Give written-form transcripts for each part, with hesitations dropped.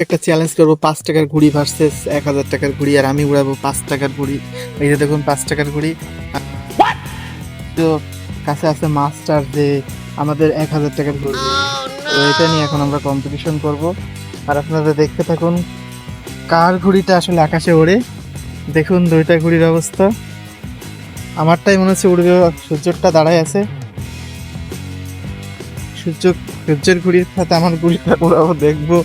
একটা চ্যালেঞ্জ করবো, 5 টাকার ঘুড়ি ভার্সেস 1000 টাকার ঘুড়ি, আর আমি উড়াবো 5 টাকার ঘুড়ি। এই যে দেখুন 5 টাকার ঘুড়ি। তো কাছে আছে মাস্টার যে আমাদের 1000 টাকার ঘুড়ি, তো এটা নিয়ে এখন আমরা কম্পিটিশন করব। আর আপনারা দেখতে থাকুন কার ঘুড়িটা আসলে আকাশে ওড়ে। দেখুন দুইটা ঘুড়ির অবস্থা, আমারটাই মনে হচ্ছে উড়বে, সূর্যটা দাঁড়ায় আছে। সূর্যের ঘুড়ির সাথে আমার ঘুড়িটা উড়াবো, দেখবো।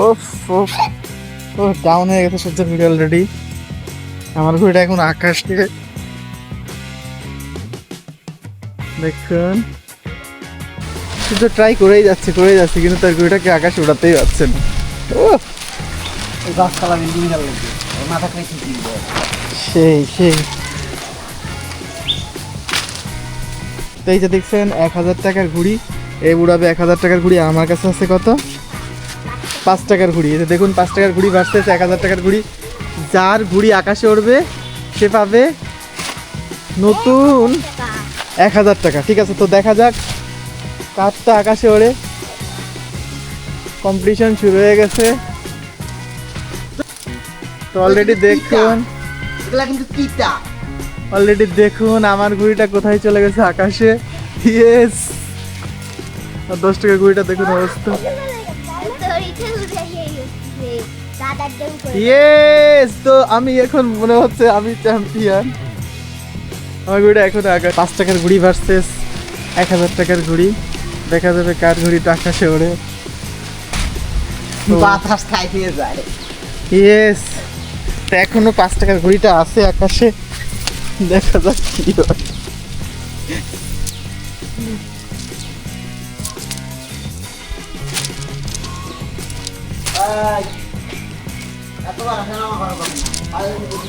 ওফ ওফ ও ডাউন হয়ে গেছে সূর্যের ঘুড়ি অলরেডি। আমার ঘুড়িটা এখন আকাশে, দেখুন সূর্য ট্রাই করেই যাচ্ছে কিন্তু তার ঘুড়িটাকে আকাশে উড়াতেই পারছে না। ও গাছতলা বিল্ডিং গেল মাথা করে কি সেই সেই। তো এই যে দেখছেন 1000 টাকার ঘুড়ি, এই উড়াবে 1000 টাকার ঘুড়ি। আমার কাছে আছে কত? 5 টাকার ঘুড়ি। এই যে দেখুন 5 টাকার ঘুড়ি ভার্সেস 1000 টাকার ঘুড়ি। যার ঘুড়ি আকাশে উড়বে সে পাবে নতুন 1000 টাকা। ঠিক আছে, তো দেখা যাক কারটা আকাশে ওড়ে। কম্পিটিশন শুরু হয়ে গেছে। তো অলরেডি দেখুন, এগুলা কিন্তু কিটা আমার ঘুড়িটা কোথায় চলে গেছে, আকাশে। ইয়েস, 10 টাকার ঘুড়িটা দেখুন অবস্থা। ইয়েস, তো আমি এখন মনে হচ্ছে আমি চ্যাম্পিয়ন। আমার ঘুড়িটা এখন আকাশ। 5 টাকার ঘুড়ি ভার্সেস 1000 টাকার ঘুড়ি, দেখা যাবে কার ঘুড়িটা আকাশে ওড়ে। বাতাস খাই নিয়ে যায়। ইয়েস, তো এখনো 5 টাকার ঘুড়িটা আছে আকাশে, দেখা যাক কি হয়। এতবার আসে না আমার ঘরে আর বুঝি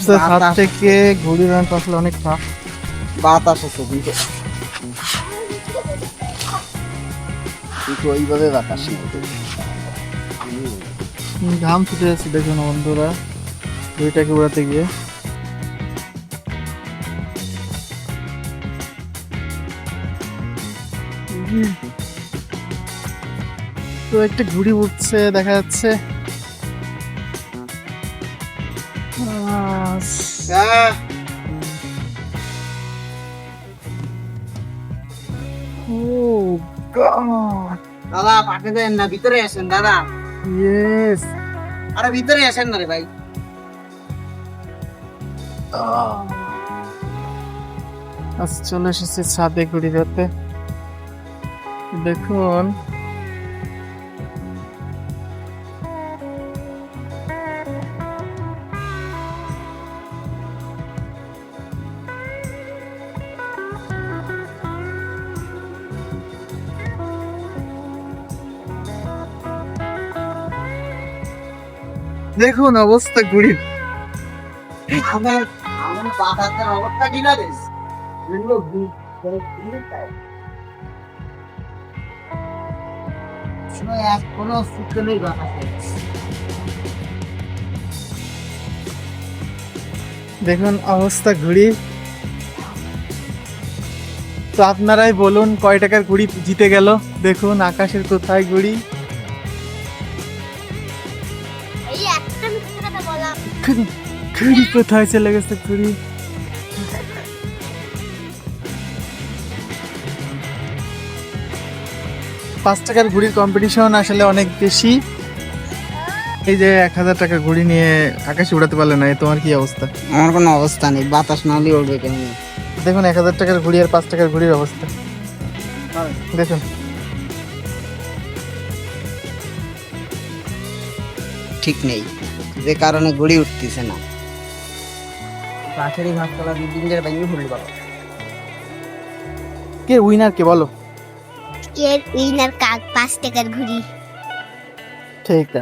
তো হাত থেকে ঘুড়ি উড়ানো আসলে অনেক টাফ। বাতাস আছে কিন্তু ওইভাবে বাতাস নেই। ঘাম ছুটে যাচ্ছে দেখুন বন্ধুরা ঘুড়িটাকে উড়াতে গিয়ে। তো একটা ঘুড়ি উঠছে দেখা যাচ্ছে। Oh God! দাদা পাঠে দেন না, ভিতরে আসেন দাদা। Yes! আরে ভিতরে আসেন না রে ভাই। আজ চলে এসেছে ছাদে ঘুড়ি উড়াতে। দেখুন দেখুন অবস্থা ঘুড়ির। আমার বাতাসের অবস্থা কি না রে? কোনো সুখ নেই বাতাসে। দেখুন অবস্থা ঘুড়ি। তো আপনারাই বলুন কয় টাকার ঘুড়ি জিতে গেল। দেখুন আকাশের কোথায় ঘুড়ি, ঘুড়ি কোথায় চলে গেছে ঘুড়ি। পাঁচ টাকার ঘুড়ির কম্পিটিশন আসলে অনেক বেশি। এই যে 1000 টাকার ঘুড়ি নিয়ে আকাশে উড়াতে পারলে না, তোমার কি অবস্থা? আমার কোনো অবস্থা নেই, বাতাস না হলে উঠবে কেমন। দেখুন 1000 টাকার ঘুড়ি আর 5 টাকার ঘুড়ির অবস্থা দেখুন। ঠিক নেই, যে কারণে ঘুড়ি উঠতেছে না। পাশেরই ঘাসতলা বিল্ডিংয়ের ভেঙে ফুল বলো। কে উইনার কে বলো? কে উইনার? 5 টাকার ঘুড়ি। ঠিক আছে।